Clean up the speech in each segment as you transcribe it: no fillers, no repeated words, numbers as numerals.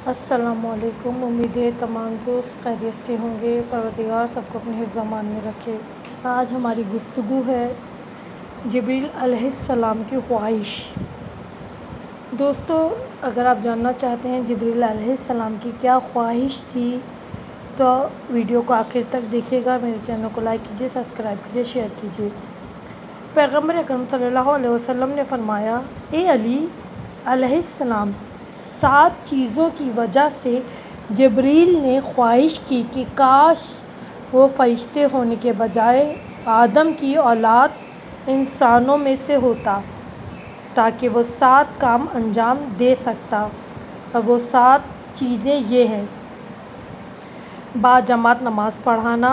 السلام علیکم۔ امید ہے تمام دوست خیریت سے ہوں گے۔ پروردگار سب کو اپنے حفظ امان میں رکھے۔ آج ہماری گفتگو ہے جبریل علیہ السلام کی خواہش۔ دوستو، اگر آپ جاننا چاہتے ہیں جبریل علیہ السلام کی کیا خواہش تھی تو ویڈیو کو آخر تک دیکھیے گا۔ میرے چینل کو لائک کیجیے، سبسکرائب کیجیے، شیئر کیجیے۔ پیغمبر اکرم صلی اللہ علیہ وسلم نے فرمایا، اے علی علیہ السلام، 7 چیزوں کی وجہ سے جبریل نے خواہش کی کہ کاش وہ فرشتے ہونے کے بجائے آدم کی اولاد انسانوں میں سے ہوتا تاکہ وہ 7 کام انجام دے سکتا، اور وہ 7 چیزیں یہ ہیں: باجماعت نماز پڑھانا،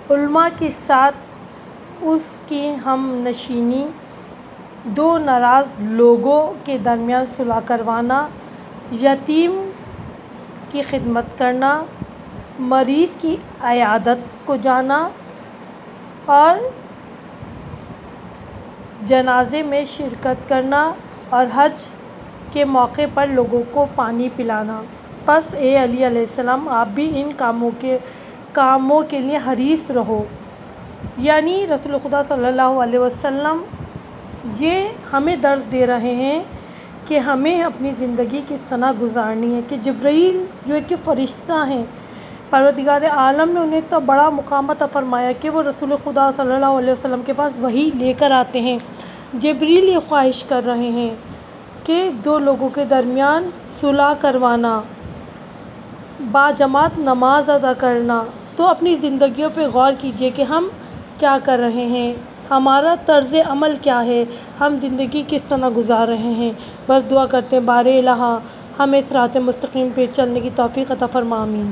علماء کے ساتھ اس کی ہم نشینی، 2 ناراض لوگوں کے درمیان صلح کروانا، یتیم کی خدمت کرنا، مریض کی عیادت کو جانا اور جنازے میں شرکت کرنا، اور حج کے موقع پر لوگوں کو پانی پلانا۔ پس اے علی علیہ السلام، آپ بھی ان کاموں کے لیے حریص رہو۔ یعنی رسول خدا صلی اللہ علیہ وسلم یہ ہمیں درس دے رہے ہیں کہ ہمیں اپنی زندگی کس طرح گزارنی ہے، کہ جبرائیل جو کہ فرشتہ ہیں، پروردگار عالم نے انہیں اتنا بڑا مقام عطا فرمایا کہ وہ رسول خدا صلی اللہ علیہ وسلم کے پاس وحی لے کر آتے ہیں۔ جبرائیل یہ خواہش کر رہے ہیں کہ 2 لوگوں کے درمیان صلح کروانا، باجماعت نماز ادا کرنا۔ تو اپنی زندگیوں پہ غور کیجئے کہ ہم کیا کر رہے ہیں، ہمارا طرز عمل کیا ہے، ہم زندگی کس طرح گزار رہے ہیں۔ بس دعا کرتے ہیں بارے الہ ہمیں صراط مستقیم پہ چلنے کی توفیق عطا فرما، آمین۔